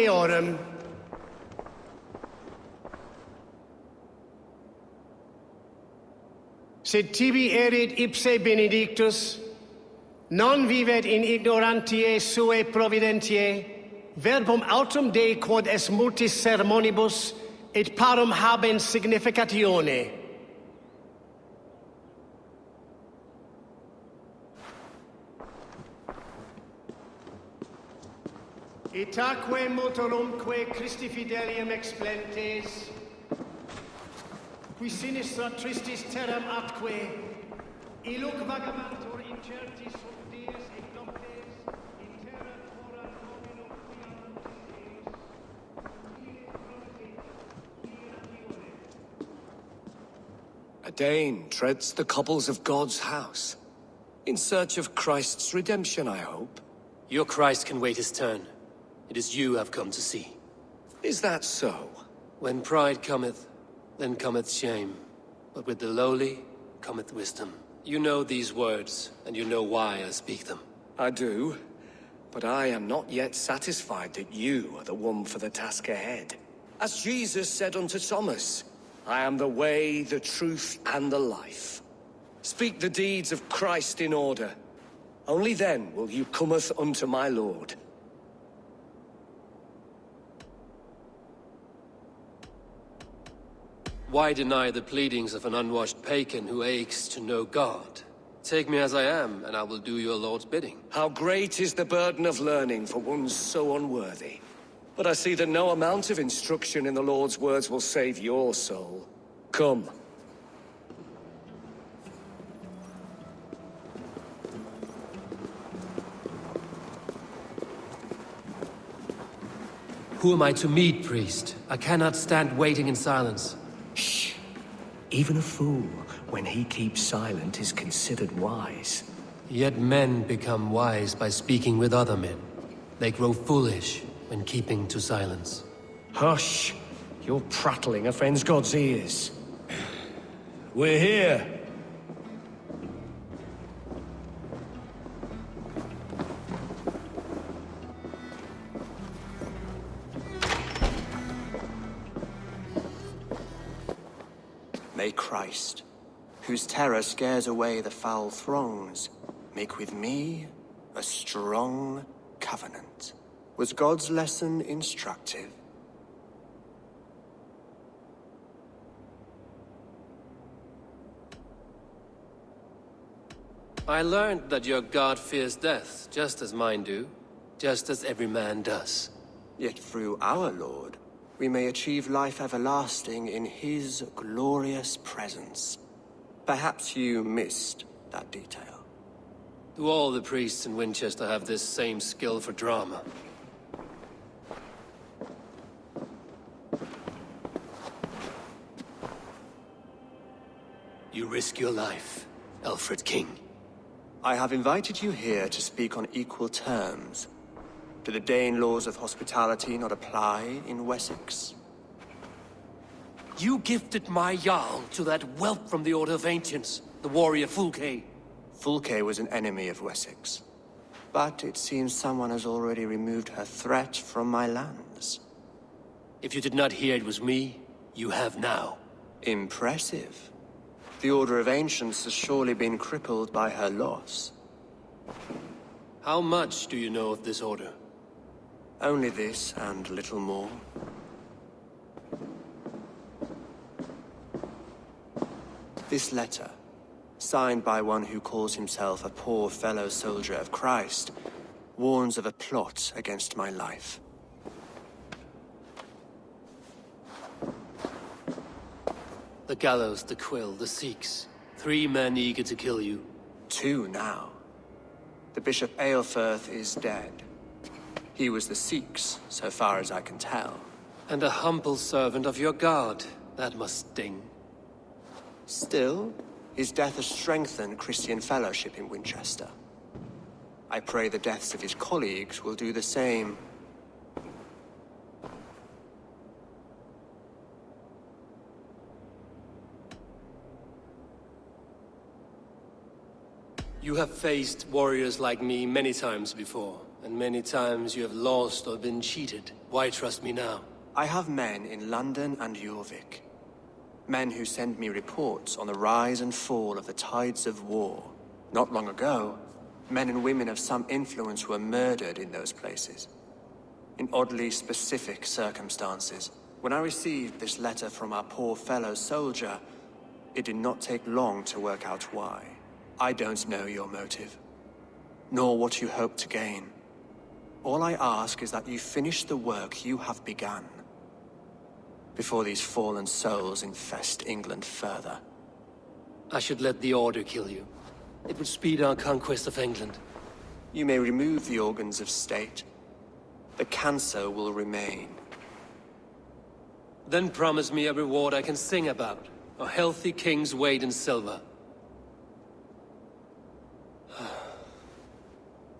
Deorum. Sed tibi erit ipse benedictus, non vivet in ignorantiae suae providentiae, verbum autum Dei quod est multis sermonibus, et parum habens significatione. Itaque motorumque Christi fidelium explentes, qui sinistra tristis terram atque, illuc vagabantur incertis sunt dies et noctes, in terra fora nominum A Dane treads the cobbles of God's house. In search of Christ's redemption, I hope. Your Christ can wait his turn. It is you I've come to see. Is that so? When pride cometh, then cometh shame. But with the lowly cometh wisdom. You know these words, and you know why I speak them. I do, but I am not yet satisfied that you are the one for the task ahead. As Jesus said unto Thomas, I am the way, the truth, and the life. Speak the deeds of Christ in order. Only then will you cometh unto my Lord. Why deny the pleadings of an unwashed pagan who aches to know God? Take me as I am, and I will do your Lord's bidding. How great is the burden of learning for one so unworthy. But I see that no amount of instruction in the Lord's words will save your soul. Come. Who am I to meet, priest? I cannot stand waiting in silence. Shh. Even a fool, when he keeps silent, is considered wise. Yet men become wise by speaking with other men. They grow foolish when keeping to silence. Hush! Your prattling offends God's ears. We're here. May Christ, whose terror scares away the foul throngs, make with me a strong covenant. Was God's lesson instructive? I learned that your God fears death, just as mine do, just as every man does. Yet through our Lord, we may achieve life everlasting in his glorious presence. Perhaps you missed that detail. Do all the priests in Winchester have this same skill for drama? You risk your life, Alfred King. I have invited you here to speak on equal terms. Do the Dane laws of hospitality not apply in Wessex? You gifted my Jarl to that whelp from the Order of Ancients, the warrior Fulke. Fulke was an enemy of Wessex. But it seems someone has already removed her threat from my lands. If you did not hear it was me, you have now. Impressive. The Order of Ancients has surely been crippled by her loss. How much do you know of this order? Only this and little more. This letter, signed by one who calls himself a poor fellow soldier of Christ, warns of a plot against my life. The gallows, the quill, the Sikhs. 3 men eager to kill you. 2 now. The Bishop Aelfirth is dead. He was the Sikhs, so far as I can tell. And a humble servant of your God. That must sting. Still, his death has strengthened Christian fellowship in Winchester. I pray the deaths of his colleagues will do the same. You have faced warriors like me many times before, And many times you have lost or been cheated. Why trust me now? I have men in London and Jorvik. Men who send me reports on the rise and fall of the tides of war. Not long ago, men and women of some influence were murdered in those places. In oddly specific circumstances. When I received this letter from our poor fellow soldier, it did not take long to work out why. I don't know your motive, nor what you hope to gain. All I ask is that you finish the work you have begun, before these fallen souls infest England further. I should let the Order kill you. It would speed our conquest of England. You may remove the organs of state. The cancer will remain. Then promise me a reward I can sing about. A healthy king's weight in silver.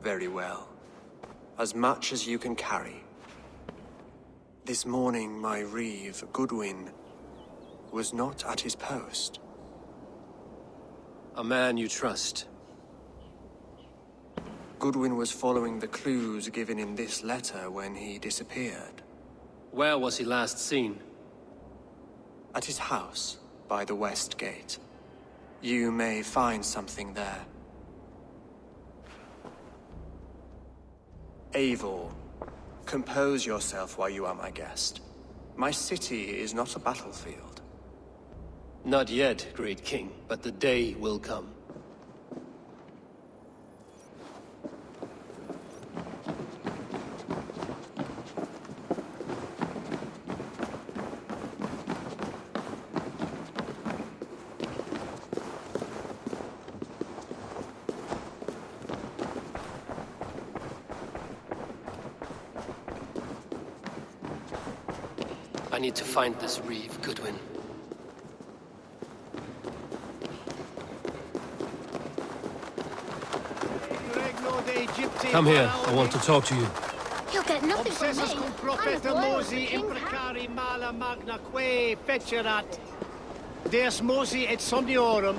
Very well. As much as you can carry. This morning, my reeve, Goodwin, was not at his post. A man you trust. Goodwin was following the clues given in this letter when he disappeared. Where was he last seen? At his house, by the West Gate. You may find something there. Eivor, compose yourself while you are my guest. My city is not a battlefield. Not yet, great king, but the day will come. I need to find this reeve, Goodwin. Come here, I want to talk to you. You'll get nothing from Obsessus me. cum I'm profeta as loyal as the Mosi king's imprecari mala magna que fecerat. Deus Mosi et somniorum.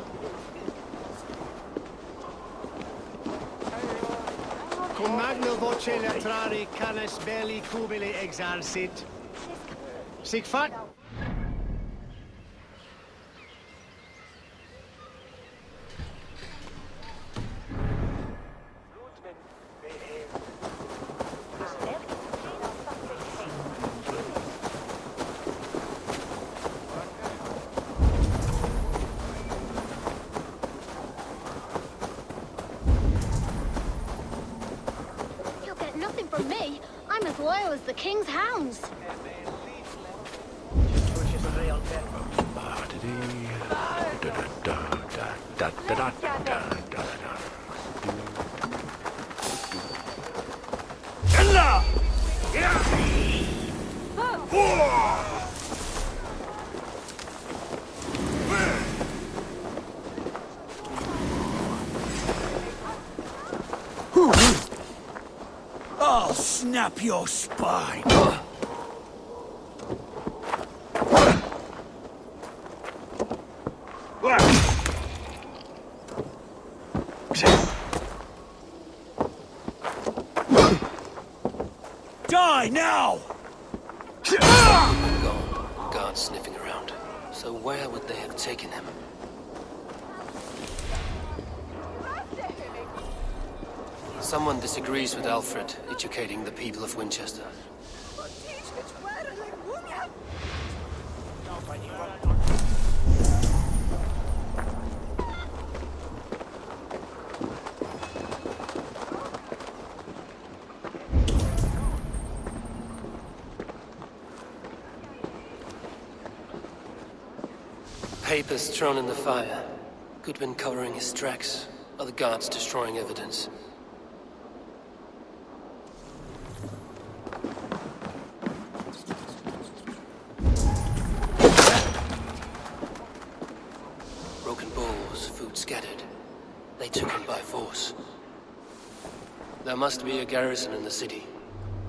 Cum magna voce latrari canes belli cubili exarsit. Sic fat. You'll get nothing from me. I'm as loyal as the king's hounds. I'll snap your spine. Die now! Gone. Guards sniffing around. So where would they have taken him? Someone disagrees with Alfred, educating the people of Winchester. Papers thrown in the fire. Goodwin covering his tracks. Other guards destroying evidence. Broken bowls, food scattered. They took him by force. There must be a garrison in the city.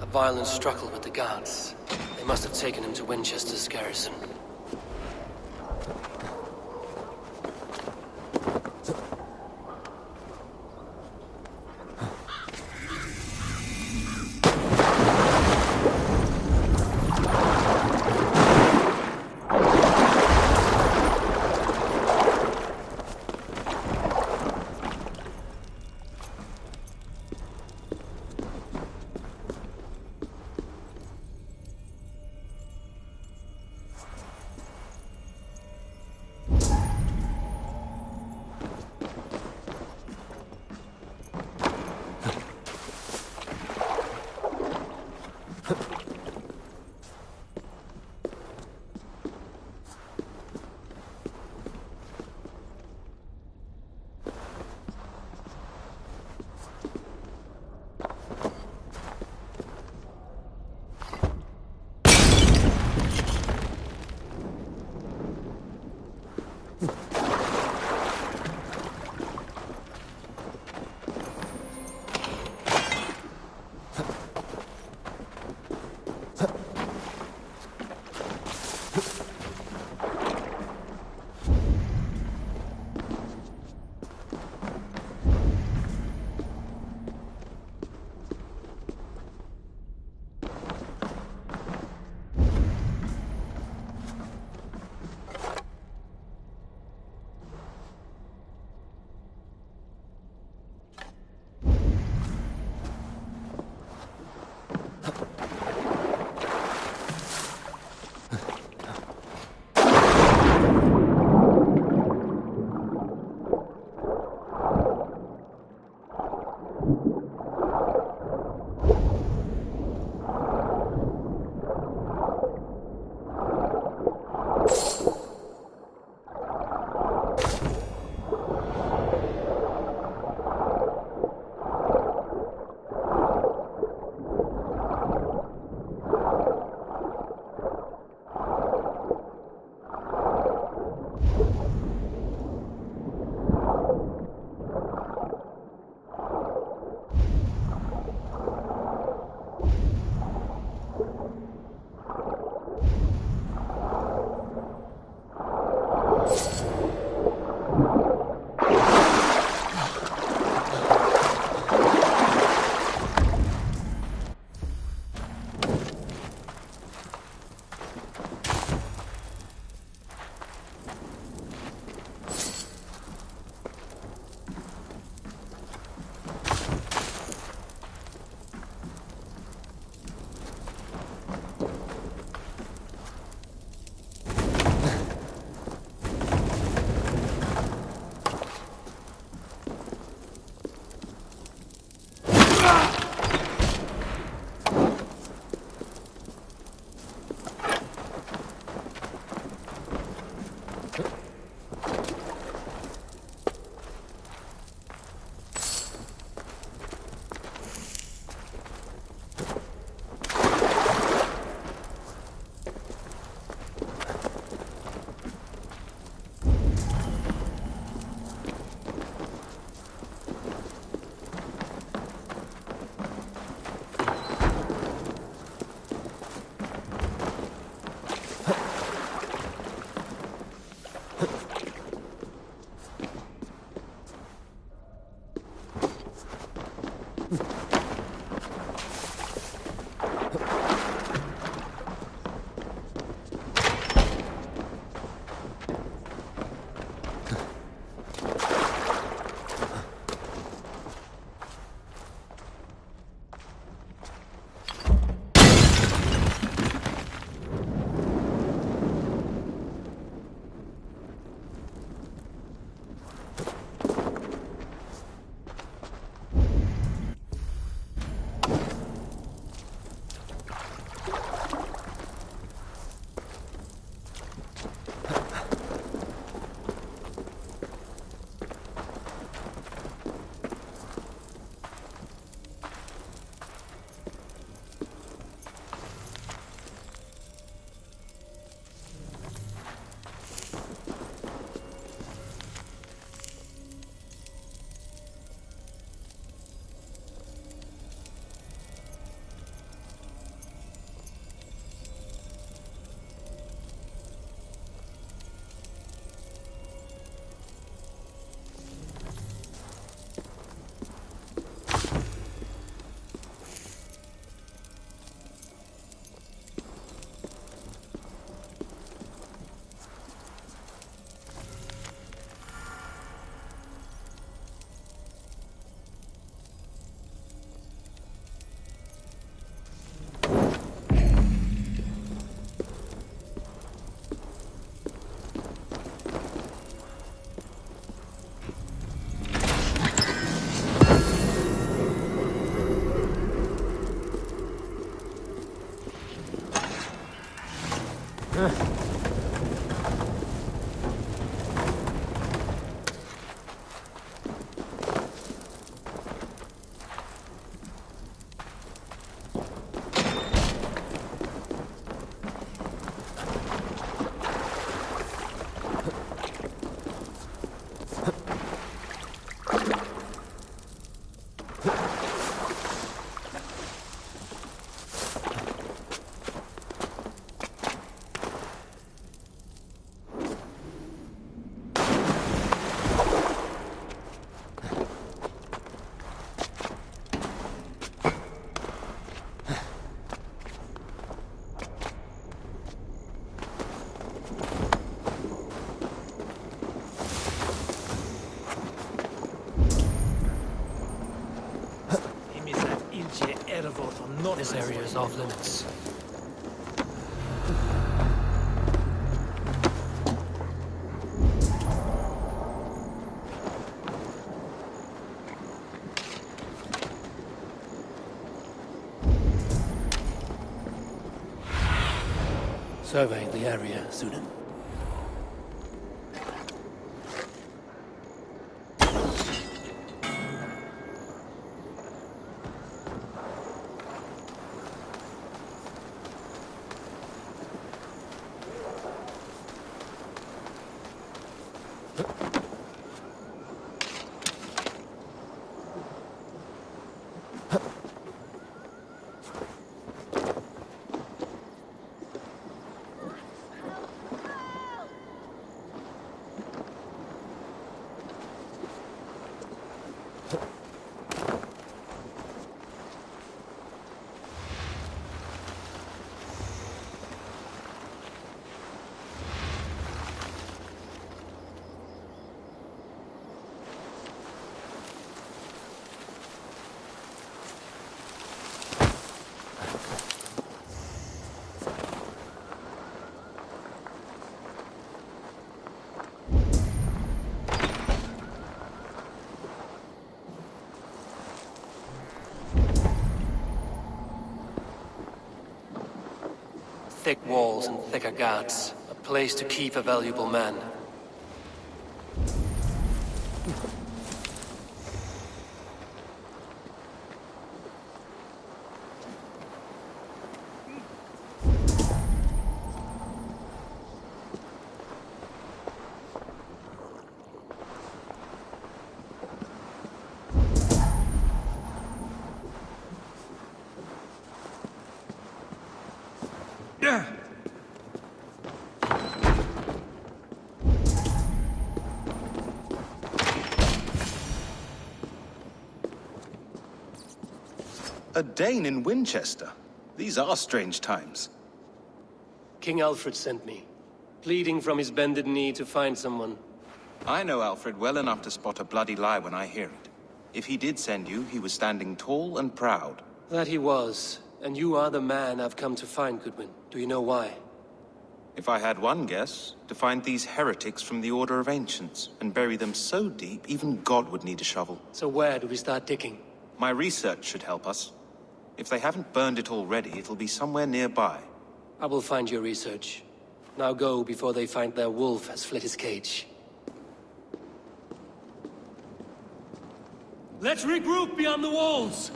A violent struggle with the guards. They must have taken him to Winchester's garrison. This area is off limits. Survey the area, Sudan. Thick walls and thicker guards. A place to keep a valuable man. A Dane in Winchester. These are strange times. King Alfred sent me, pleading from his bended knee to find someone. I know Alfred well enough to spot a bloody lie when I hear it. If he did send you, he was standing tall and proud. That he was, and you are the man I've come to find, Goodwin. Do you know why? If I had one guess, to find these heretics from the Order of Ancients, and bury them so deep, even God would need a shovel. So where do we start digging? My research should help us. If they haven't burned it already, it'll be somewhere nearby. I will find your research. Now go before they find their wolf has fled his cage. Let's regroup beyond the walls!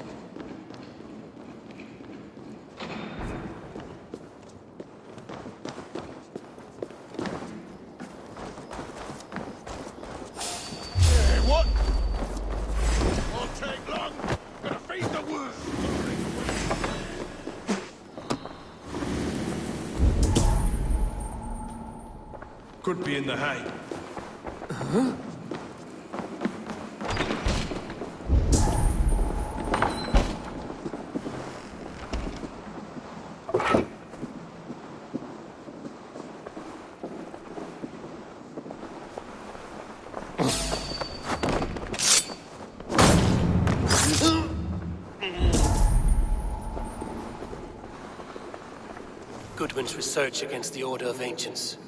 Hey, what? Won't take long. Gonna feed the wolves. Could be in the hay. Huh? Goodwin's research against the Order of Ancients.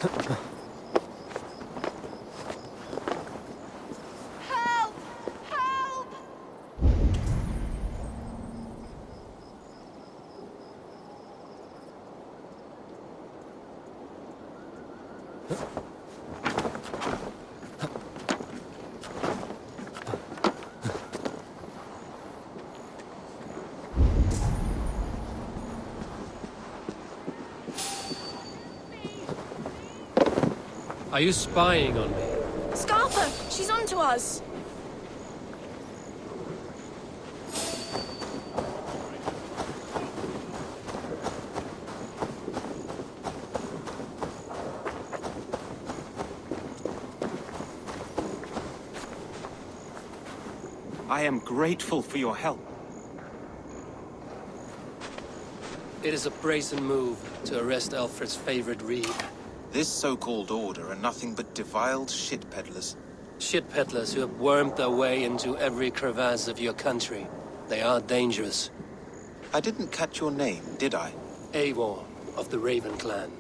Help! Help! Are you spying on me? Scarper! She's onto us! I am grateful for your help. It is a brazen move to arrest Alfred's favorite reeve. This so-called order are nothing but defiled shit peddlers. Shit peddlers who have wormed their way into every crevasse of your country. They are dangerous. I didn't catch your name, did I? Eivor, of the Raven clan.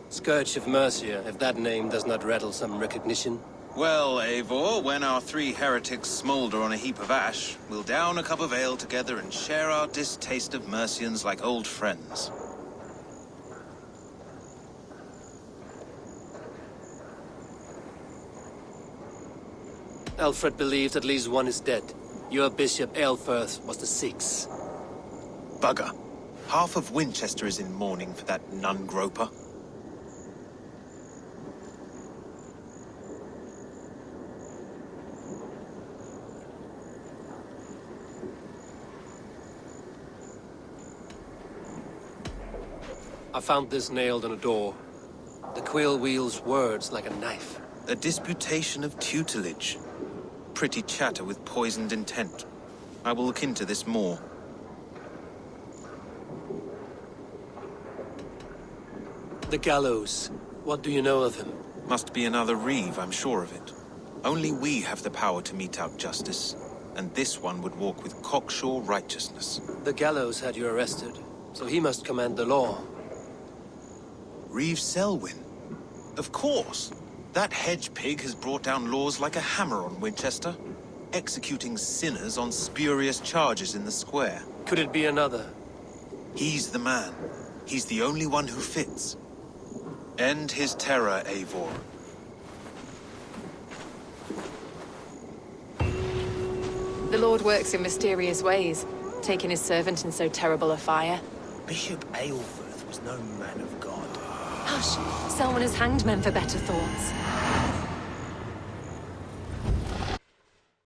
Scourge of Mercia, if that name does not rattle some recognition. Well, Eivor, when our three heretics smolder on a heap of ash, we'll down a cup of ale together and share our distaste of Mercians like old friends. Alfred believes at least one is dead. Your bishop, Aelfirth, was the sixth. Bugger. Half of Wincestre is in mourning for that nun-groper. I found this nailed on a door. The quill wields words like a knife. A disputation of tutelage. Pretty chatter with poisoned intent. I will look into this more. The gallows. What do you know of him? Must be another reeve, I'm sure of it. Only we have the power to mete out justice, and this one would walk with cocksure righteousness. The gallows had you arrested, so he must command the law. Reeve Selwyn? Of course! That hedge pig has brought down laws like a hammer on Winchester, executing sinners on spurious charges in the square. Could it be another? He's the man. He's the only one who fits. End his terror, Eivor. The Lord works in mysterious ways, taking his servant in so terrible a fire. Bishop Aelfirth was no man of God. Hush! Selwyn has hanged men for better thoughts.